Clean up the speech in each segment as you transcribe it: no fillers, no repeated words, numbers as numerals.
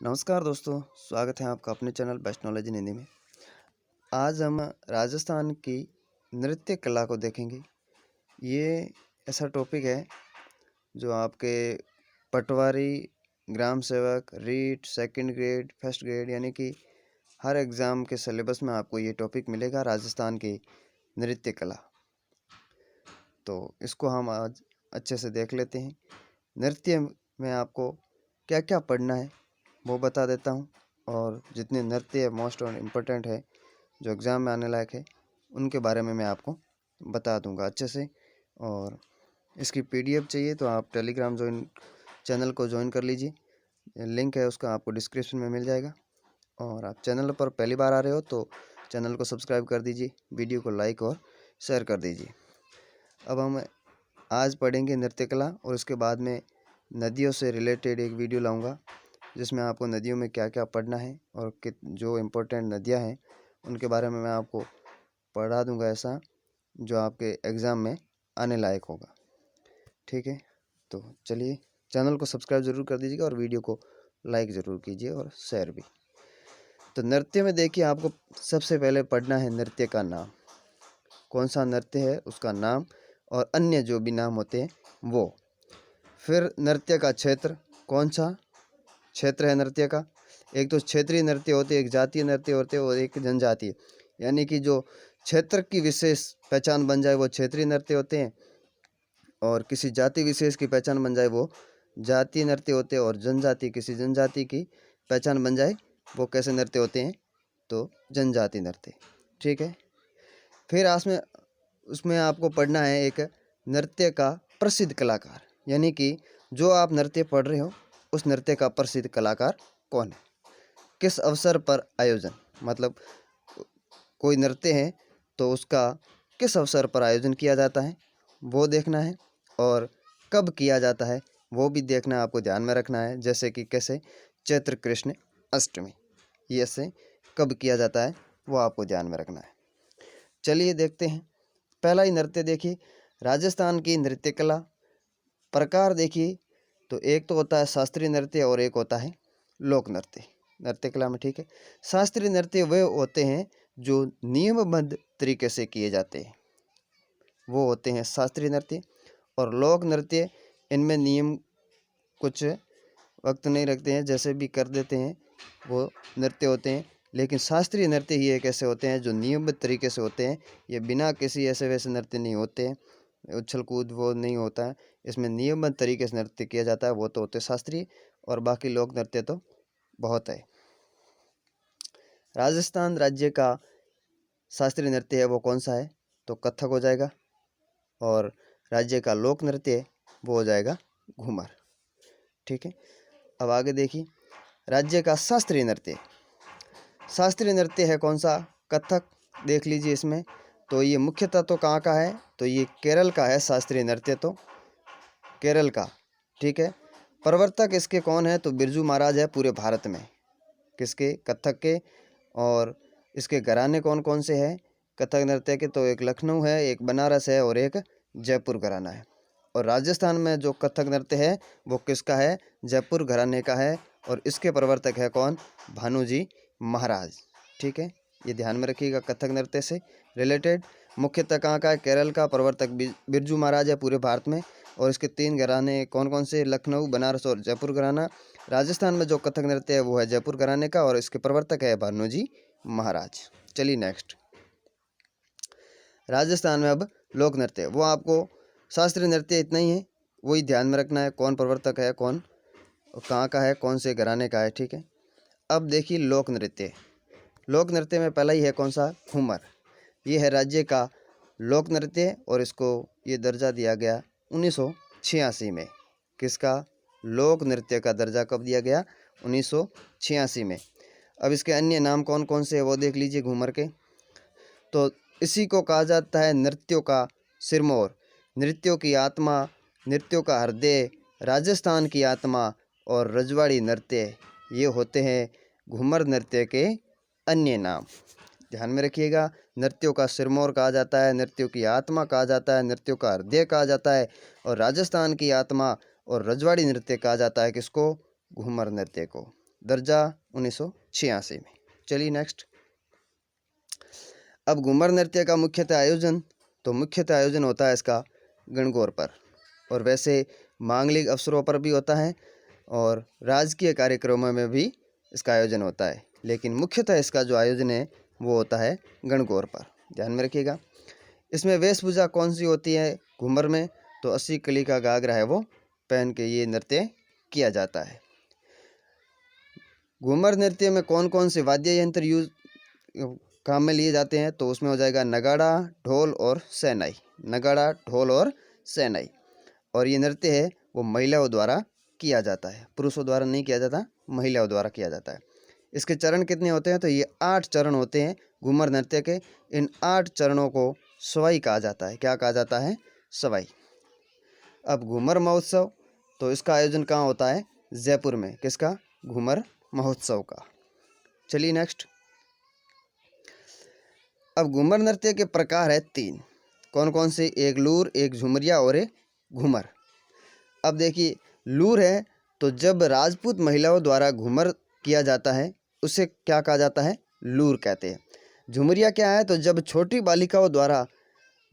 नमस्कार दोस्तों, स्वागत है आपका अपने channel best knowledge in Hindi में। आज हम राजस्थान की नृत्य कला को देखेंगे। ये ऐसा टॉपिक है जो आपके patwari, gram sevak, REET, second grade, first grade यानी कि हर एग्ज़ाम के सिलेबस में आपको ये टॉपिक मिलेगा, राजस्थान की नृत्य कला। तो इसको हम आज अच्छे से देख लेते हैं। नृत्य में आपको क्या क्या पढ़ना है वो बता देता हूँ, और जितने नृत्य मोस्ट और इम्पोर्टेंट है जो एग्ज़ाम में आने लायक है उनके बारे में मैं आपको बता दूंगा अच्छे से। और इसकी पीडीएफ चाहिए तो आप टेलीग्राम चैनल को ज्वाइन कर लीजिए, लिंक है उसका आपको डिस्क्रिप्शन में मिल जाएगा। और आप चैनल पर पहली बार आ रहे हो तो चैनल को सब्सक्राइब कर दीजिए, वीडियो को लाइक और शेयर कर दीजिए। अब हम आज पढ़ेंगे नृत्य कला, और उसके बाद में नदियों से रिलेटेड एक वीडियो लाऊंगा जिसमें आपको नदियों में क्या क्या पढ़ना है और जो इम्पोर्टेंट नदियां हैं उनके बारे में मैं आपको पढ़ा दूंगा, ऐसा जो आपके एग्ज़ाम में आने लायक होगा। ठीक है, तो चलिए चैनल को सब्सक्राइब ज़रूर कर दीजिएगा और वीडियो को लाइक ज़रूर कीजिए और शेयर भी। तो नृत्य में देखिए, आपको सबसे पहले पढ़ना है नृत्य का नाम, कौन सा नृत्य है उसका नाम और अन्य जो भी नाम होते हैं वो। फिर नृत्य का क्षेत्र, कौन सा क्षेत्र है नृत्य का। एक तो क्षेत्रीय नृत्य होते हैं, एक जातीय नृत्य होते हैं और एक जनजातीय, यानी कि जो क्षेत्र की विशेष पहचान बन जाए वो क्षेत्रीय नृत्य होते हैं, और किसी जाति विशेष की पहचान बन जाए वो जातीय नृत्य होते हैं, और जनजाति किसी जनजाति की पहचान बन जाए वो कैसे नृत्य होते हैं, तो जनजाति नृत्य। ठीक है, फिर उसमें आपको पढ़ना है एक नृत्य का प्रसिद्ध कलाकार, यानी कि जो आप नृत्य पढ़ रहे हो उस नृत्य का प्रसिद्ध कलाकार कौन है, किस अवसर पर आयोजन, मतलब कोई नृत्य है तो उसका किस अवसर पर आयोजन किया जाता है वो देखना है, और कब किया जाता है वो भी देखना है, आपको ध्यान में रखना है। जैसे कि कैसे चैत्र कृष्ण अष्टमी, ये से कब किया जाता है वो आपको ध्यान में रखना है। चलिए देखते हैं। पहला ही नृत्य देखिए, राजस्थान की नृत्य कला प्रकार देखिए, तो एक तो होता है शास्त्रीय नृत्य और एक होता है लोक नृत्य नृत्य कला में। ठीक है, शास्त्रीय नृत्य वे होते हैं जो नियमबद्ध तरीके से किए जाते हैं, वो होते हैं शास्त्रीय नृत्य। और लोक नृत्य, इनमें नियम कुछ वक्त नहीं रखते हैं, जैसे भी कर देते हैं वो नृत्य होते हैं। लेकिन शास्त्रीय नृत्य ही एक ऐसे होते हैं जो नियमित तरीके से होते हैं, ये बिना किसी ऐसे वैसे नृत्य नहीं होते हैं, उछल कूद वो नहीं होता है, इसमें नियमित तरीके से नृत्य किया जाता है, वो तो होते शास्त्रीय। और बाकी लोक नृत्य तो बहुत है। राजस्थान राज्य का शास्त्रीय नृत्य है वो कौन सा है, तो कथक हो जाएगा, और राज्य का लोक नृत्य वो हो जाएगा घूमर। ठीक है, अब आगे देखिए, राज्य का शास्त्रीय नृत्य, शास्त्रीय नृत्य है कौन सा, कथक। देख लीजिए इसमें, तो ये मुख्यतः तो कहाँ का है, तो ये केरल का है शास्त्रीय नृत्य, तो केरल का। ठीक है, प्रवर्तक इसके कौन है, तो बिरजू महाराज है पूरे भारत में, किसके, कथक के। और इसके घराने कौन कौन से हैं कथक नृत्य के, तो एक लखनऊ है, एक बनारस है और एक जयपुर घराना है। और राजस्थान में जो कथक नृत्य है वो किसका है, जयपुर घराने का है, और इसके प्रवर्तक है कौन, भानुजी महाराज। ठीक है, ये ध्यान में रखिएगा। कथक नृत्य से रिलेटेड मुख्यतः कहाँ का है, केरल का, प्रवर्तक बिरजू महाराज है पूरे भारत में। और इसके 3 घराने कौन कौन से, लखनऊ, बनारस और जयपुर घराना। राजस्थान में जो कथक नृत्य है वो है जयपुर घराने का, और इसके प्रवर्तक है भानुजी महाराज। चलिए नेक्स्ट, राजस्थान में अब लोक नृत्य, वो आपको शास्त्रीय नृत्य इतना ही है, वही ध्यान में रखना है, कौन प्रवर्तक है, कौन कहाँ का है, कौन से घराने का है। ठीक है, अब देखिए लोक नृत्य, लोक नृत्य में पहला ही है कौन सा, घूमर। ये है राज्य का लोक नृत्य, और इसको ये दर्जा दिया गया 1986 में। किसका, लोक नृत्य का दर्जा कब दिया गया, 1986 में। अब इसके अन्य नाम कौन कौन से है वो देख लीजिए घूमर के। तो इसी को कहा जाता है नृत्यों का सिरमौर, नृत्यों की आत्मा, नृत्यों का हृदय, राजस्थान की आत्मा और रजवाड़ी नृत्य, ये होते हैं घूमर नृत्य के अन्य नाम। ध्यान में रखिएगा, नृत्यों का सिरमौर कहा जाता है, नृत्यों की आत्मा कहा जाता है, नृत्यों का हृदय कहा जाता है, और राजस्थान की आत्मा और रजवाड़ी नृत्य कहा जाता है किसको, घूमर नृत्य को। दर्जा 1986 में। चलिए नेक्स्ट। अब घूमर नृत्य का मुख्यतः आयोजन, तो मुख्यतः आयोजन होता है इसका गणगौर पर, और वैसे मांगलिक अवसरों पर भी होता है और राजकीय कार्यक्रमों में भी इसका आयोजन होता है, लेकिन मुख्यतः इसका जो आयोजन है वो होता है गणगौर पर। ध्यान में रखिएगा। इसमें वेशभूषा कौन सी होती है घूमर में, तो 80 कली का घाघरा है वो पहन के ये नृत्य किया जाता है। घूमर नृत्य में कौन कौन से वाद्य यंत्र यूज काम में लिए जाते हैं, तो उसमें हो जाएगा नगाड़ा, ढोल और शहनाई। नगाड़ा, ढोल और शहनाई। और ये नृत्य है वो महिलाओं द्वारा किया जाता है, पुरुषों द्वारा नहीं किया जाता, महिलाओं द्वारा किया जाता है। इसके चरण कितने होते हैं, तो ये 8 चरण होते हैं घूमर नृत्य के। इन 8 चरणों को सवाई कहा जाता है। क्या कहा जाता है? सवाई। अब घूमर महोत्सव, तो इसका आयोजन कहाँ होता है? जयपुर में। किसका? घूमर महोत्सव का। चलिए नेक्स्ट। अब घूमर नृत्य के प्रकार है 3। कौन कौन से? एक लूर, एक झुमरिया और एक घूमर। अब देखिए, लूर है तो जब राजपूत महिलाओं द्वारा घूमर किया जाता है उसे क्या कहा जाता है? लूर कहते हैं। झुमरिया क्या है? तो जब छोटी बालिकाओं द्वारा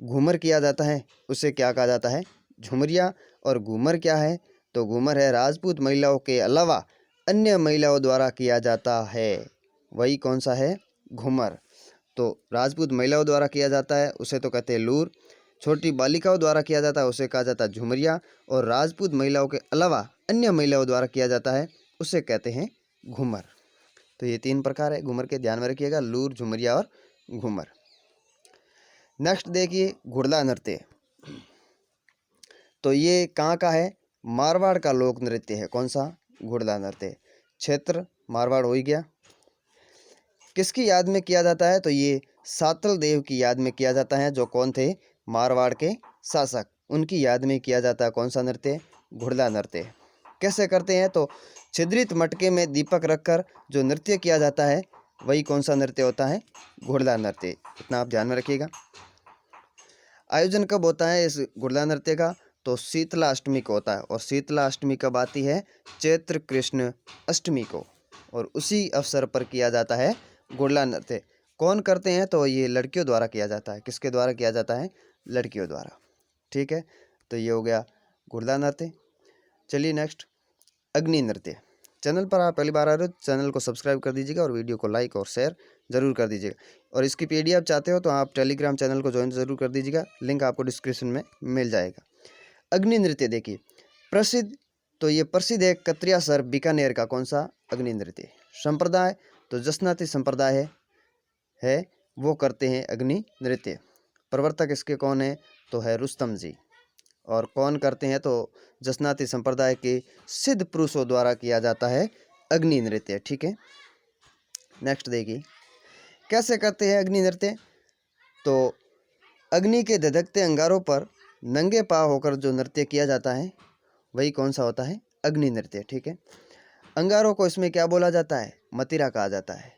घूमर किया जाता है उसे क्या कहा जाता है? झुमरिया। और घूमर क्या है? तो घूमर है राजपूत महिलाओं के अलावा अन्य महिलाओं द्वारा किया जाता है, वही कौन सा है? घूमर। तो राजपूत महिलाओं द्वारा किया जाता है उसे तो कहते हैं लूर, छोटी बालिकाओं द्वारा किया जाता है उसे कहा जाता है झुमरिया, और राजपूत महिलाओं के अलावा अन्य महिलाओं द्वारा किया जाता है उसे कहते हैं घूमर। तो ये 3 प्रकार है घूमर के, ध्यान में रखिएगा, लूर, झुमरिया और घूमर। नेक्स्ट देखिए, घुड़ला नृत्य। तो ये कहाँ का है? मारवाड़ का लोक नृत्य है। कौन सा? घुड़ला नृत्य। क्षेत्र मारवाड़ हो ही गया। किसकी याद में किया जाता है? तो ये सातल देव की याद में किया जाता है, जो कौन थे? मारवाड़ के शासक, उनकी याद में किया जाता है। कौन सा नृत्य? घुड़ला नृत्य। कैसे करते हैं? तो छिद्रित मटके में दीपक रखकर जो नृत्य किया जाता है वही कौन सा नृत्य होता है? घुड़ला नृत्य। इतना आप ध्यान में रखिएगा। आयोजन कब होता है इस घुड़ला नृत्य का? तो शीतला अष्टमी को होता है। और शीतला अष्टमी कब आती है? चैत्र कृष्ण अष्टमी को। और उसी अवसर पर किया जाता है घुड़ला नृत्य। कौन करते हैं? तो ये लड़कियों द्वारा किया जाता है। किसके द्वारा किया जाता है? लड़कियों द्वारा। ठीक है, तो ये हो गया घुड़ला नृत्य। चलिए नेक्स्ट, अग्नि नृत्य। चैनल पर आप पहली बार आ रहे हो, चैनल को सब्सक्राइब कर दीजिएगा और वीडियो को लाइक और शेयर ज़रूर कर दीजिएगा। और इसकी PDF चाहते हो तो आप टेलीग्राम चैनल को ज्वाइन ज़रूर कर दीजिएगा, लिंक आपको डिस्क्रिप्शन में मिल जाएगा। अग्नि नृत्य देखिए, प्रसिद्ध, तो ये प्रसिद्ध है कतरिया सर बीकानेर का। कौन सा? अग्नि नृत्य। संप्रदाय, तो जसनाती संप्रदाय है वो करते हैं अग्नि नृत्य। प्रवर्तक इसके कौन है? तो है रुस्तम जी। और कौन करते हैं? तो जसनाती संप्रदाय के सिद्ध पुरुषों द्वारा किया जाता है अग्नि नृत्य। ठीक है, नेक्स्ट देखिए, कैसे करते हैं अग्नि नृत्य? तो अग्नि के धधकते अंगारों पर नंगे पांव होकर जो नृत्य किया जाता है वही कौन सा होता है? अग्नि नृत्य। ठीक है, अंगारों को इसमें क्या बोला जाता है? मतिरा कहा जाता है।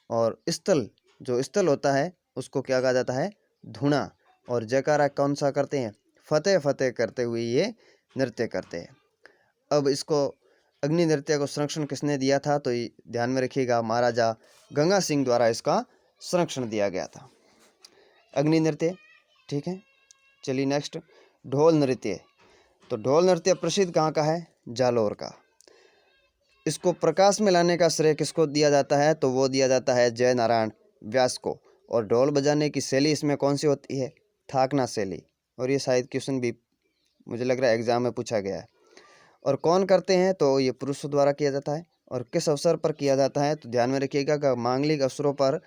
और स्थल, जो स्थल होता है उसको क्या कहा जाता है? धुना। और जयकारा कौन सा करते हैं? फतेह फतेह करते हुए ये नृत्य करते हैं। अब इसको अग्नि नृत्य को संरक्षण किसने दिया था? तो ये ध्यान में रखिएगा, महाराजा गंगा सिंह द्वारा इसका संरक्षण दिया गया था, अग्नि नृत्य। ठीक है, चलिए नेक्स्ट, ढोल नृत्य। तो ढोल नृत्य प्रसिद्ध कहाँ का है? जालौर का। इसको प्रकाश में लाने का श्रेय किसको दिया जाता है? तो वो दिया जाता है जय नारायण व्यास को। और ढोल बजाने की शैली इसमें कौन सी होती है? थाकना शैली। और ये शायद क्वेश्चन भी मुझे लग रहा है एग्जाम में पूछा गया है। और कौन करते हैं? तो ये पुरुषों द्वारा किया जाता है। और किस अवसर पर किया जाता है? तो ध्यान में रखिएगा कि मांगलिक अवसरों पर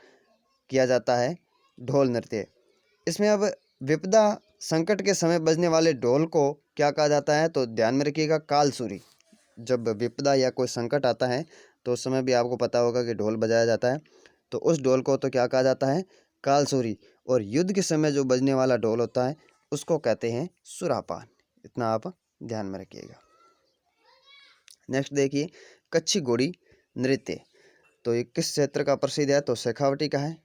किया जाता है ढोल नृत्य। इसमें अब विपदा संकट के समय बजने वाले ढोल को क्या कहा जाता है? तो ध्यान में रखिएगा, कालसूरी। जब विपदा या कोई संकट आता है तो उस समय भी आपको पता होगा कि ढोल बजाया जाता है, तो उस ढोल को तो क्या कहा जाता है? कालसूरी। और युद्ध के समय जो बजने वाला ढोल होता है उसको कहते हैं सुरापान। इतना आप ध्यान में रखिएगा। नेक्स्ट देखिए, कच्छी घोड़ी नृत्य। तो ये किस क्षेत्र का प्रसिद्ध है? तो शेखावटी का है।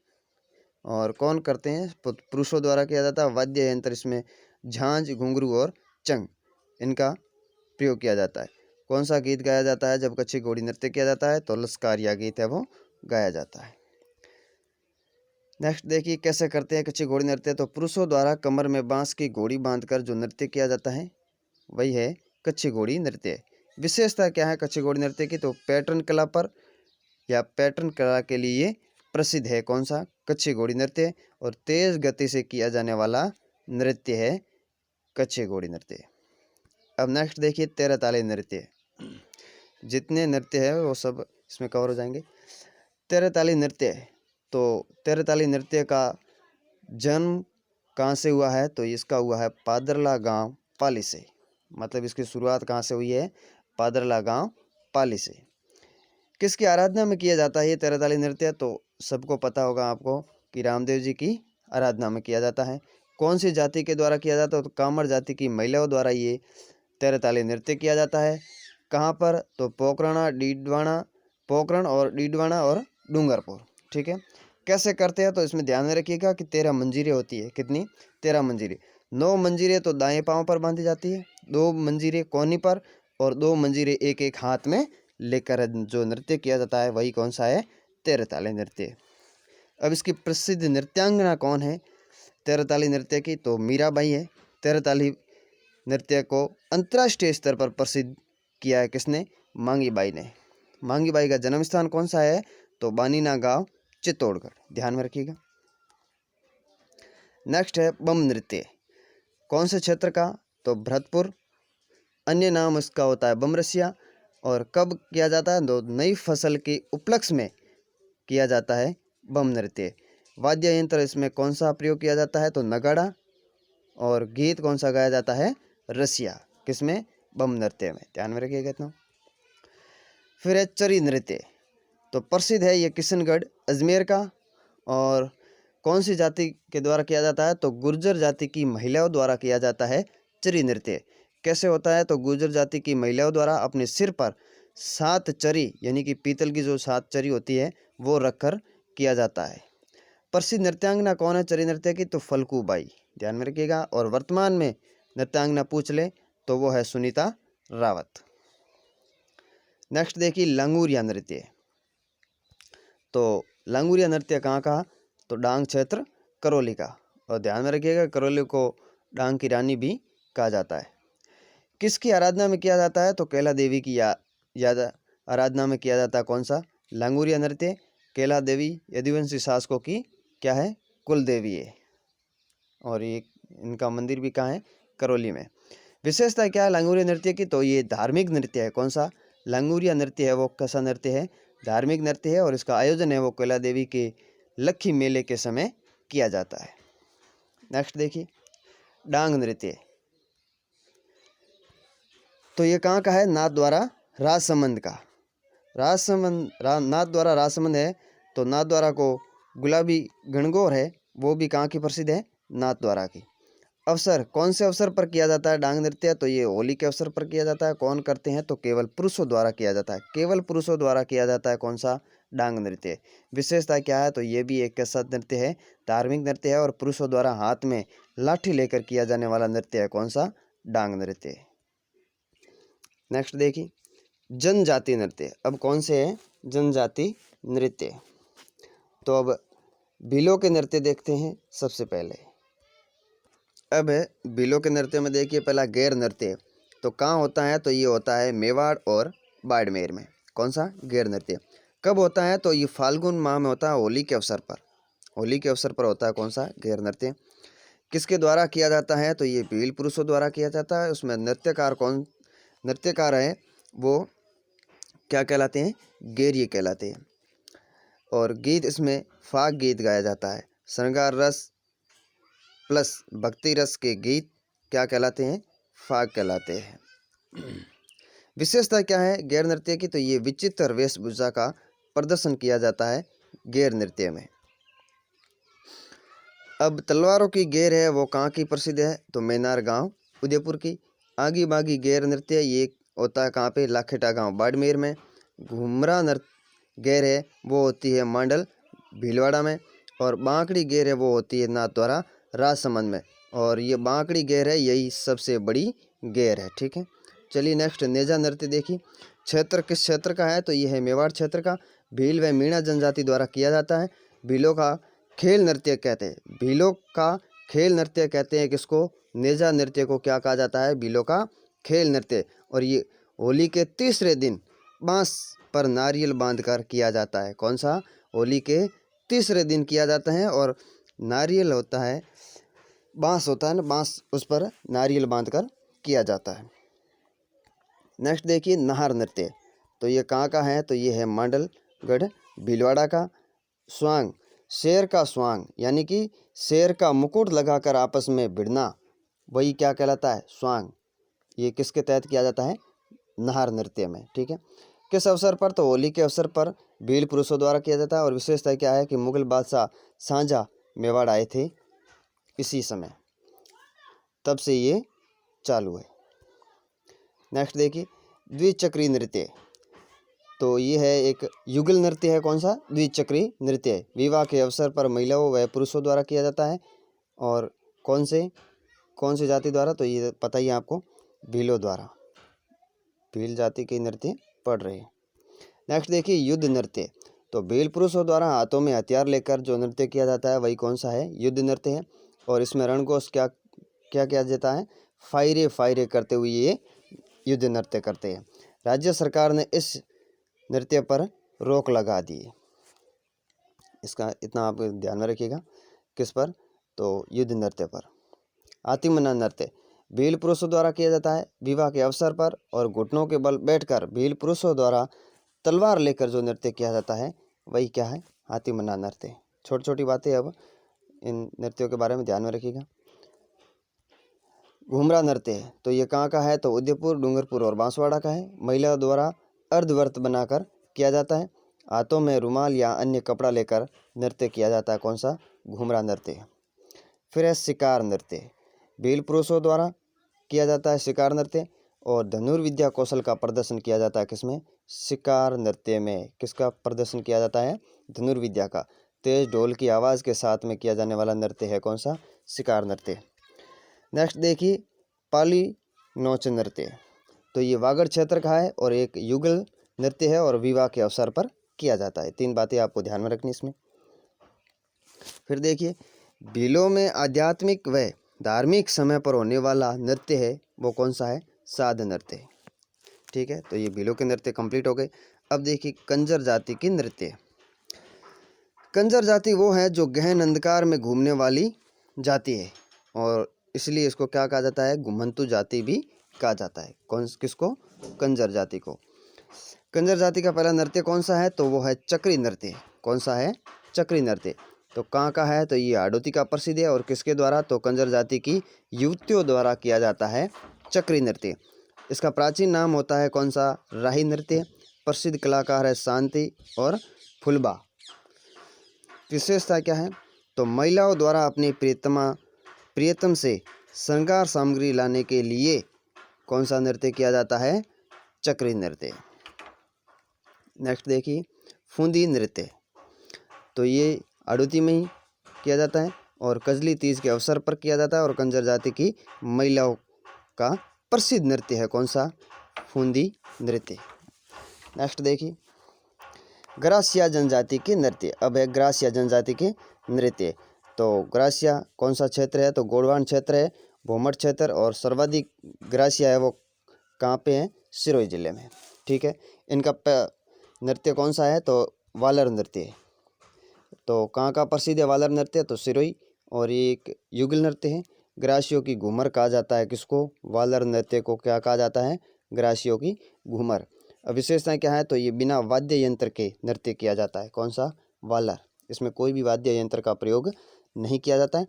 और कौन करते हैं? पुरुषों द्वारा किया जाता है। वाद्य यंत्र इसमें झांझ, घुंघरू और चंग, इनका प्रयोग किया जाता है। कौन सा गीत गाया जाता है जब कच्ची घोड़ी नृत्य किया जाता है? तो लश्कारिया गीत है वो गाया जाता है। नेक्स्ट देखिए कैसे करते हैं कच्ची घोड़ी नृत्य। तो पुरुषों द्वारा कमर में बांस की घोड़ी बांधकर जो नृत्य किया जाता है वही है कच्ची घोड़ी नृत्य। विशेषता क्या है कच्ची घोड़ी नृत्य की? तो पैटर्न कला पर या पैटर्न कला के लिए प्रसिद्ध है। कौन सा? कच्ची घोड़ी नृत्य। और तेज गति से किया जाने वाला नृत्य है कच्ची घोड़ी नृत्य। अब नेक्स्ट देखिए तेरह ताली नृत्य। जितने नृत्य है वो सब इसमें कवर हो जाएंगे। तेरह ताली नृत्य। तो तेरह ताली नृत्य का जन्म कहाँ से हुआ है? तो इसका हुआ है पादरला गांव पाली से। मतलब इसकी शुरुआत कहाँ से हुई है? पादरला गांव पाली से। किसकी आराधना में किया जाता है ये तेरह ताली नृत्य? तो सबको पता होगा आपको कि रामदेव जी की आराधना में किया जाता है। कौन सी जाति के द्वारा किया जाता है? तो कामर जाति की महिलाओं द्वारा ये तेरह ताली नृत्य किया जाता है। कहाँ पर? तो पोखरण और डीडवाना और डूंगरपुर। ठीक है। कैसे करते हैं? तो इसमें ध्यान में रखिएगा कि 13 मंजीरें होती है। कितनी? 13 मंजीरें। 9 मंजीरें तो दाएं पांव पर बांधी जाती है, 2 मंजीरें कोहनी पर और 2 मंजीरें एक एक हाथ में लेकर जो नृत्य किया जाता है वही कौन सा है? तेरह ताली नृत्य। अब इसकी प्रसिद्ध नृत्यांगना कौन है तेरह ताली नृत्य की? तो मीराबाई है। तेरह ताली नृत्य को अंतर्राष्ट्रीय स्तर पर प्रसिद्ध किया है किसने? मांगी बाई ने। मांगी बाई का जन्म स्थान कौन सा है? तो बानीना गांव चित्तौड़गढ़। ध्यान में रखिएगा। नेक्स्ट है बम नृत्य। कौन से क्षेत्र का? तो भरतपुर। अन्य नाम इसका होता है बमरसिया। और कब किया जाता है? तो नई फसल के उपलक्ष्य में किया जाता है बम नृत्य। वाद्य यंत्र इसमें कौन सा प्रयोग किया जाता है? तो नगाड़ा। और गीत कौन सा गाया जाता है? रसिया। किसमें? बम नृत्य में। ध्यान में रखिएगा इतना। फिर है चरी नृत्य। तो प्रसिद्ध है ये किशनगढ़ अजमेर का। और कौन सी जाति के द्वारा किया जाता है? तो गुर्जर जाति की महिलाओं द्वारा किया जाता है चरी नृत्य। कैसे होता है? तो गुर्जर जाति की महिलाओं द्वारा अपने सिर पर 7 चरी यानी कि पीतल की जो 7 चरी होती है वो रखकर किया जाता है। प्रसिद्ध नृत्यांगना कौन है चरी नृत्य की? तो फलकूबाई। ध्यान में रखिएगा। और वर्तमान में नृत्यांगना पूछ ले तो वो है सुनीता रावत। नेक्स्ट देखिए लांगुरिया नृत्य। तो लांगुरिया नृत्य कहाँ का? तो डांग क्षेत्र करौली का। और ध्यान में रखिएगा करौली को डांग की रानी भी कहा जाता है। किसकी आराधना में किया जाता है? तो कैला देवी की याद आराधना में किया जाता है। कौन सा? लांगुरिया नृत्य। कैला देवी यदुवंशी शासकों की क्या है? कुल देवी है। और ये इनका मंदिर भी कहाँ है? करौली में। विशेषता क्या है लांगुरिया नृत्य की? तो ये धार्मिक नृत्य है। कौन सा? लांगुरिया नृत्य है वो कैसा नृत्य है? धार्मिक नृत्य है। और इसका आयोजन है वो कैला देवी के लक्खी मेले के समय किया जाता है। नेक्स्ट देखिए डांग नृत्य। तो ये कहाँ का है? नाथद्वारा राजसमंद का। नाथद्वारा राजसमंद है। तो नाथद्वारा को गुलाबी गणगौर है वो भी कहाँ की प्रसिद्ध है? नाथद्वारा की। अवसर कौन से अवसर पर किया जाता है डांग नृत्य? तो ये होली के अवसर पर किया जाता है। कौन करते हैं? तो केवल पुरुषों द्वारा किया जाता है। केवल पुरुषों द्वारा किया जाता है। कौन सा? डांग नृत्य। विशेषता क्या है? तो ये भी एक कैसा नृत्य है? धार्मिक नृत्य है। और पुरुषों द्वारा हाथ में लाठी लेकर किया जाने वाला नृत्य है। कौन सा? डांग नृत्य। नेक्स्ट देखिए जनजाति नृत्य। अब कौन से हैं जनजाति नृत्य? तो अब भीलों के नृत्य देखते हैं सबसे पहले। अब भीलों के नृत्य में देखिए पहला गैर नृत्य। तो कहाँ होता है? तो ये होता है मेवाड़ और बाड़मेर में। कौन सा? गैर नृत्य। कब होता है? तो ये फाल्गुन माह में होता है होली के अवसर पर। होली के अवसर पर होता है कौन सा? गैर नृत्य। किसके द्वारा किया जाता है? तो ये भील पुरुषों द्वारा किया जाता है। उसमें नृत्यकार है वो क्या कहलाते हैं? गैरिये कहलाते हैं। और गीत इसमें फाग गीत गाया जाता है। श्रृंगार रस प्लस भक्ति रस के गीत क्या कहलाते हैं? फाग कहलाते हैं। विशेषता क्या है गैर नृत्य की? तो ये विचित्र वेशभूषा का प्रदर्शन किया जाता है गैर नृत्य में। अब तलवारों की गैर है वो कहाँ की प्रसिद्ध है? तो मैनार गांव उदयपुर की। आगी बागी गैर नृत्य ये होता है कहाँ पे? लाखेटा गांव बाड़मेर में। घुमरा नृत्य गैर है वो होती है मांडल भीलवाड़ा में। और बांकड़ी गैर है वो होती है नाथद्वारा राजसमंद में। और ये बांकड़ी गैर है यही सबसे बड़ी गैर है। ठीक है। चलिए नेक्स्ट नेजा नृत्य देखिए। क्षेत्र किस क्षेत्र का है, तो ये है मेवाड़ क्षेत्र का। भील व मीणा जनजाति द्वारा किया जाता है। भीलों का खेल नृत्य कहते हैं। भीलों का खेल नृत्य कहते हैं किसको, नेजा नृत्य को क्या कहा जाता है, भीलों का खेल नृत्य। और ये होली के तीसरे दिन बांस पर नारियल बांधकर किया जाता है। कौन सा, होली के तीसरे दिन किया जाता है और नारियल होता है, बांस होता है ना, बांस उस पर नारियल बांधकर किया जाता है। नेक्स्ट देखिए नाहर नृत्य। तो ये कहाँ का है, तो ये है मांडलगढ़ भीलवाड़ा का। स्वांग, शेर का स्वांग यानी कि शेर का मुकुट लगाकर आपस में भिड़ना, वही क्या कहलाता है, स्वांग। ये किसके तहत किया जाता है, नाहर नृत्य में। ठीक है, किस अवसर पर, तो होली के अवसर पर भील पुरुषों द्वारा किया जाता है। और विशेषता क्या है कि मुगल बादशाह शाहजहां मेवाड़ आए थे इसी समय, तब से ये चालू है। नेक्स्ट देखिए द्विचक्री नृत्य। तो ये है एक युगल नृत्य है। कौन सा, द्विचक्री नृत्य। विवाह के अवसर पर महिलाओं व पुरुषों द्वारा किया जाता है। और कौन से जाति द्वारा, तो ये पता ही है आपको, भीलों द्वारा। भील जाति के नृत्य पढ़ रहे हैं। नेक्स्ट देखिए युद्ध नृत्य। तो भील पुरुषों द्वारा हाथों में हथियार लेकर जो नृत्य किया जाता है वही कौन सा है, युद्ध नृत्य है। और इसमें रणघोष क्या क्या किया जाता है, फायरे फायरे करते हुए ये युद्ध नृत्य करते हैं। राज्य सरकार ने इस नृत्य पर रोक लगा दी है। इसका इतना आप ध्यान में रखिएगा, किस पर, तो युद्ध नृत्य पर। आतिमना नृत्य भील पुरुषों द्वारा किया जाता है विवाह के अवसर पर। और घुटनों के बल बैठकर भील पुरुषों द्वारा तलवार लेकर जो नृत्य किया जाता है वही क्या है, हाथीमना नृत्य। छोटी छोटी बातें अब इन नृत्यों के बारे में ध्यान में रखिएगा। घुमरा नृत्य है। तो ये कहाँ का है, तो उदयपुर, डूंगरपुर और बांसवाड़ा का है। महिला द्वारा अर्धव्रत बनाकर किया जाता है। हाथों में रुमाल या अन्य कपड़ा लेकर नृत्य किया जाता है। कौन सा, घुमरा नृत्य। फिर है शिकार नृत्य। भील पुरुषों द्वारा किया जाता है शिकार नृत्य। और धनुर्विद्या कौशल का प्रदर्शन किया जाता है किसमें, शिकार नृत्य में। किसका प्रदर्शन किया जाता है, धनुर्विद्या का। तेज ढोल की आवाज़ के साथ में किया जाने वाला नृत्य है कौन सा, शिकार नृत्य। नेक्स्ट देखिए पाली नौच नृत्य। तो ये वागड़ क्षेत्र का है और एक युगल नृत्य है और विवाह के अवसर पर किया जाता है। 3 बातें आपको ध्यान में रखनी इसमें। फिर देखिए भीलों में आध्यात्मिक व धार्मिक समय पर होने वाला नृत्य है वो कौन सा है, साध नृत्य। ठीक है, तो ये भीलों के नृत्य कंप्लीट हो गए। अब देखिए कंजर जाति की नृत्य। कंजर जाति वो है जो गहन अंधकार में घूमने वाली जाति है और इसलिए इसको क्या कहा जाता है, घुमंतु जाति भी कहा जाता है। किसको, कंजर जाति को। कंजर जाति का पहला नृत्य कौन सा है, तो वो है चक्री नृत्य। कौन सा है, चक्री नृत्य। तो कहाँ का है, तो ये हाड़ौती का प्रसिद्ध है और किसके द्वारा, तो कंजर जाति की युवतियों द्वारा किया जाता है चक्री नृत्य। इसका प्राचीन नाम होता है कौन सा, राही नृत्य। प्रसिद्ध कलाकार है शांति और फुलबा। विशेषता क्या है, तो महिलाओं द्वारा अपनी प्रियतम से श्रृंगार सामग्री लाने के लिए कौन सा नृत्य किया जाता है, चक्री नृत्य। नेक्स्ट देखिए फूंदी नृत्य। तो ये हाड़ौती में ही किया जाता है और कजली तीज के अवसर पर किया जाता है और कंजर जाति की महिलाओं का प्रसिद्ध नृत्य है कौन सा, फूंदी नृत्य। नेक्स्ट देखिए ग्रासिया जनजाति के नृत्य। अब है ग्रासिया जनजाति के नृत्य। तो ग्रासिया कौन सा क्षेत्र है, तो गोंडवान क्षेत्र है, भोमट क्षेत्र। और सर्वाधिक ग्रासिया है वो कहाँ पे है, सिरोही जिले में। ठीक है, इनका नृत्य कौन सा है, तो वालर नृत्य है। तो कहाँ का प्रसिद्ध है वालर नृत्य, तो सिरोही। और ये एक युगल नृत्य है। ग्रासियों की घूमर कहा जाता है किसको, वालर नृत्य को क्या कहा जाता है, ग्रासियों की घूमर। अब विशेषताएं क्या है, तो ये बिना वाद्य यंत्र के नृत्य किया जाता है कौन सा, वालर। इसमें कोई भी वाद्य यंत्र का प्रयोग नहीं किया जाता है।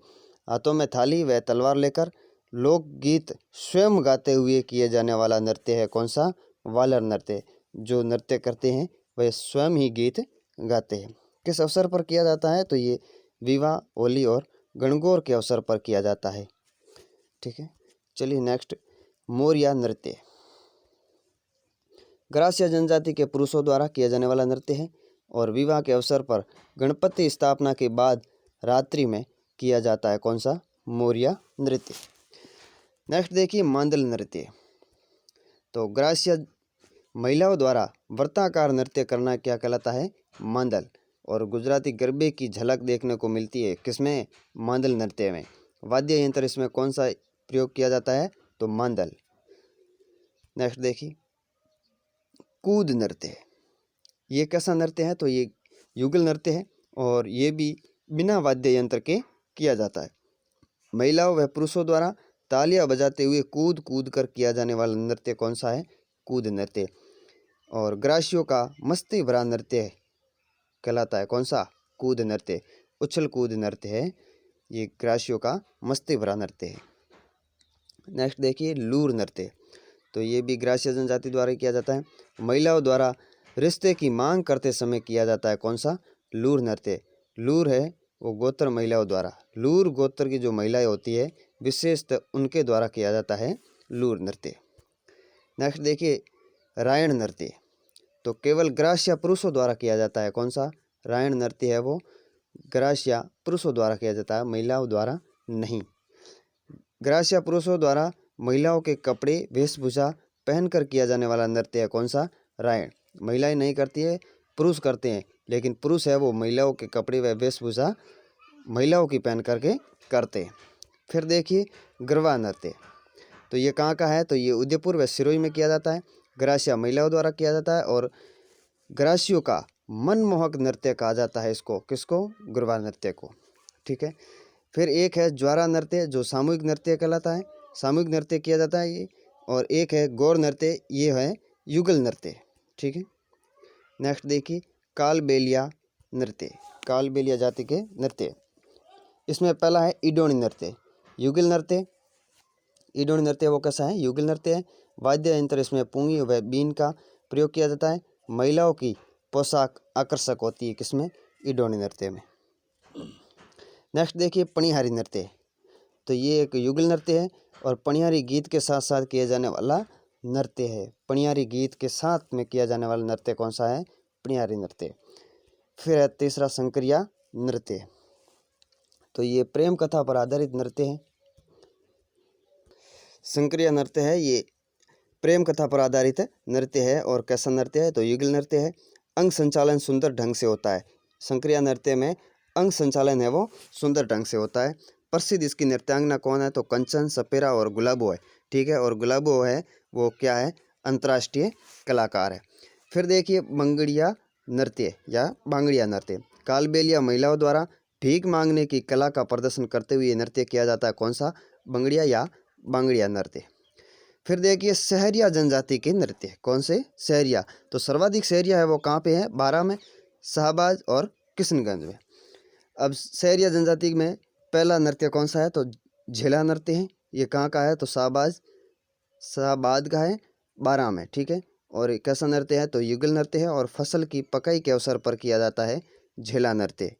हाथों में थाली व तलवार लेकर लोकगीत स्वयं गाते हुए किए जाने वाला नृत्य है कौन सा, वालर नृत्य। जो नृत्य करते हैं वह स्वयं ही गीत गाते हैं। किस अवसर पर किया जाता है, तो ये विवाह, होली और गणगौर के अवसर पर किया जाता है। ठीक है, चलिए नेक्स्ट मोरिया नृत्य। ग्रासिया जनजाति के पुरुषों द्वारा किया जाने वाला नृत्य है और विवाह के अवसर पर गणपति स्थापना के बाद रात्रि में किया जाता है कौन सा, मोरिया नृत्य। नेक्स्ट देखिए मांदल नृत्य। तो ग्रास्य महिलाओं द्वारा वृत्ताकार नृत्य करना क्या कहलाता है? मांदल। और गुजराती गरबे की झलक देखने को मिलती है किसमें? मांदल नृत्य में। वाद्य यंत्र इसमें कौन सा प्रयोग किया जाता है? तो मांदल। नेक्स्ट देखिए, कूद नृत्य। ये कैसा नृत्य है? तो ये युगल नृत्य है और ये भी बिना वाद्य यंत्र के किया जाता है। महिलाओं व पुरुषों द्वारा तालियां बजाते हुए कूद कूद कर किया जाने वाला नृत्य कौन सा है? कूद नृत्य। और ग्रासियों का मस्ती भरा नृत्य कहलाता है कौन सा? कूद नृत्य। उछल कूद नृत्य है ये, ग्रासियों का मस्ती भरा नृत्य है। नेक्स्ट देखिए, लूर नृत्य। तो ये भी ग्रास्य जनजाति द्वारा किया जाता है। महिलाओं द्वारा रिश्ते की मांग करते समय किया जाता है कौन सा? लूर नृत्य। लूर है वो गोत्र महिलाओं द्वारा, लूर गोत्र की जो महिलाएं होती है विशेषतः उनके द्वारा किया जाता है लूर नृत्य। नेक्स्ट देखिए, रायण नृत्य। तो केवल ग्रास्य पुरुषों द्वारा किया जाता है कौन सा? रायण नृत्य है वो ग्रास्य पुरुषों द्वारा किया जाता है, महिलाओं द्वारा नहीं। ग्रास्य पुरुषों द्वारा महिलाओं के कपड़े वेशभूषा पहनकर किया जाने वाला नृत्य है कौन सा? रायण। महिलाएं नहीं करती है, पुरुष करते हैं, लेकिन पुरुष है वो महिलाओं के कपड़े व वेशभूषा महिलाओं की पहन करके करते हैं। फिर देखिए, गरबा नृत्य। तो ये कहाँ का है? तो ये उदयपुर व सिरोही में किया जाता है। ग्रास्य महिलाओं द्वारा किया जाता है और ग्रासियों का मनमोहक नृत्य कहा जाता है इसको। किसको? गरबा नृत्य को। ठीक है। फिर एक है ज्वारा नृत्य जो सामूहिक नृत्य कहलाता है, सामूहिक नृत्य किया जाता है ये। और एक है गौर नृत्य, ये है युगल नृत्य। ठीक है। नेक्स्ट देखिए, कालबेलिया नृत्य। कालबेलिया जाति के नृत्य। इसमें पहला है इडोनी नृत्य, युगल नृत्य। इडोनी नृत्य वो कैसा है? युगल नृत्य है। वाद्य यंत्र इसमें पुंगी व बीन का प्रयोग किया जाता है। महिलाओं की पोशाक आकर्षक होती है किसमें? इडोनी नृत्य में। नेक्स्ट देखिए, पणिहारी नृत्य। तो ये एक युगल नृत्य है और पणिहारी गीत के साथ साथ किया जाने वाला नृत्य है। पणिहारी गीत के साथ में किया जाने वाला नृत्य कौन सा है? पणिहारी नृत्य। फिर है तीसरा शंकरिया नृत्य। तो ये प्रेम कथा पर आधारित नृत्य है। शंकरिया नृत्य है ये प्रेम कथा पर आधारित नृत्य है। और कैसा नृत्य है? तो युगल नृत्य है। अंग संचालन सुंदर ढंग से होता है। शंकरिया नृत्य में अंग संचालन है वो सुंदर ढंग से होता है। प्रसिद्ध इसकी नृत्यांगना कौन है? तो कंचन, सपेरा और गुलाबो है। ठीक है। और गुलाबो है वो क्या है? अंतर्राष्ट्रीय कलाकार है। फिर देखिए, बंगड़िया नृत्य या बांगड़िया नृत्य। कालबेलिया महिलाओं द्वारा भीख मांगने की कला का प्रदर्शन करते हुए नृत्य किया जाता है कौन सा? बंगड़िया या बांगड़िया नृत्य। फिर देखिए, सहरिया जनजाति के नृत्य। कौन से? सहरिया। तो सर्वाधिक सहरिया है वो कहाँ पे है? बारां में, शाहबाज और किशनगंज में। अब सहरिया जनजाति में पहला नृत्य कौन सा है? तो झेला नृत्य है। ये कहाँ का है? तो शाहबाद का है, बारां में। ठीक है। और ये कैसा नृत्य है? तो युगल नृत्य है और फसल की पकाई के अवसर पर किया जाता है झेला नृत्य।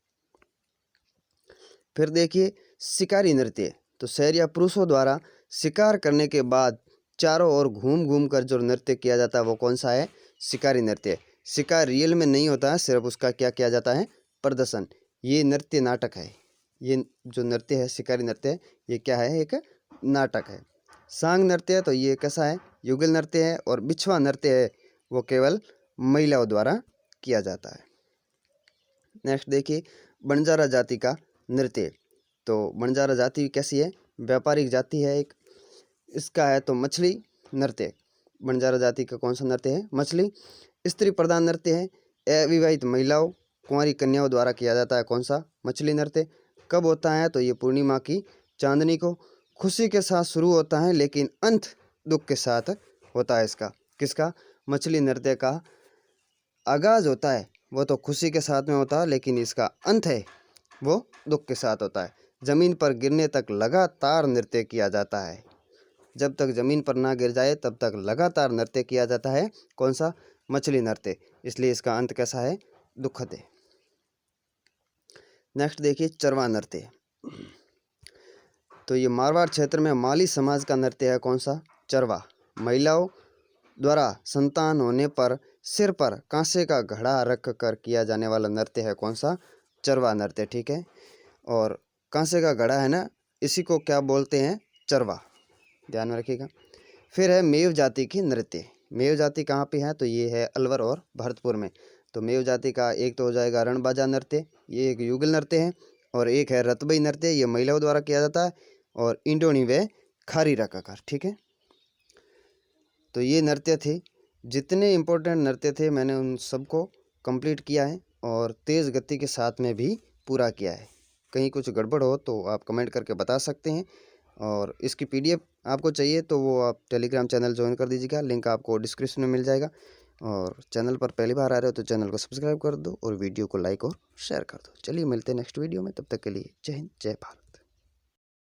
फिर देखिए, शिकारी नृत्य। तो सहरिया पुरुषों द्वारा शिकार करने के बाद चारों ओर घूम घूम कर जो नृत्य किया जाता है वो कौन सा है? शिकारी नृत्य। शिकार रियल में नहीं होता है, सिर्फ उसका क्या किया जाता है? प्रदर्शन। ये नृत्य नाटक है। ये जो नृत्य है शिकारी नृत्य, ये क्या है? एक नाटक है। सांग नृत्य, तो ये कैसा है? युगल नृत्य है। और बिछवा नृत्य है वो केवल महिलाओं द्वारा किया जाता है। नेक्स्ट देखिए, बंजारा जाति का नृत्य। तो बंजारा जाति कैसी है? व्यापारिक जाति है एक। इसका है तो मछली नृत्य। बंजारा जाति का कौन सा नृत्य है? मछली। स्त्री प्रधान नृत्य है। अविवाहित महिलाओं, कुंवारी कन्याओं द्वारा किया जाता है कौन सा? मछली नृत्य। कब होता है? तो ये पूर्णिमा की चांदनी को। खुशी के साथ शुरू होता है लेकिन अंत दुख के साथ होता है इसका। किसका? मछली नृत्य का आगाज होता है वो तो खुशी के साथ में होता है, लेकिन इसका अंत है वो दुख के साथ होता है। जमीन पर गिरने तक लगातार नृत्य किया जाता है। जब तक जमीन पर ना गिर जाए तब तक लगातार नृत्य किया जाता है कौन सा? मछली नृत्य। इसलिए इसका अंत कैसा है? दुखद है। नेक्स्ट देखिए, चरवा नृत्य। तो ये मारवाड़ क्षेत्र में माली समाज का नृत्य है कौन सा? चरवा। महिलाओं द्वारा संतान होने पर सिर पर कांसे का घड़ा रख कर किया जाने वाला नृत्य है कौन सा? चरवा नृत्य। ठीक है। और कांसे का घड़ा है ना, इसी को क्या बोलते हैं? चरवा। ध्यान में रखिएगा। फिर है मेव जाति की नृत्य। मेव जाति कहाँ पे है, तो ये है अलवर और भरतपुर में। तो मेव जाति का एक तो हो जाएगा रणबाजा नृत्य, ये एक युगल नृत्य है, और एक है रतबई नृत्य, ये महिलाओं द्वारा किया जाता है, और इंडोनी व खारी रकाकार। ठीक है, तो ये नृत्य थे। जितने इम्पोर्टेंट नृत्य थे मैंने उन सबको कंप्लीट किया है और तेज़ गति के साथ में भी पूरा किया है। कहीं कुछ गड़बड़ हो तो आप कमेंट करके बता सकते हैं। और इसकी पीडीएफ आपको चाहिए तो वो आप टेलीग्राम चैनल ज्वाइन कर दीजिएगा, लिंक आपको डिस्क्रिप्शन में मिल जाएगा। और चैनल पर पहली बार आ रहे हो तो चैनल को सब्सक्राइब कर दो और वीडियो को लाइक और शेयर कर दो। चलिए मिलते हैं नेक्स्ट वीडियो में, तब तक के लिए जय हिंद जय भारत।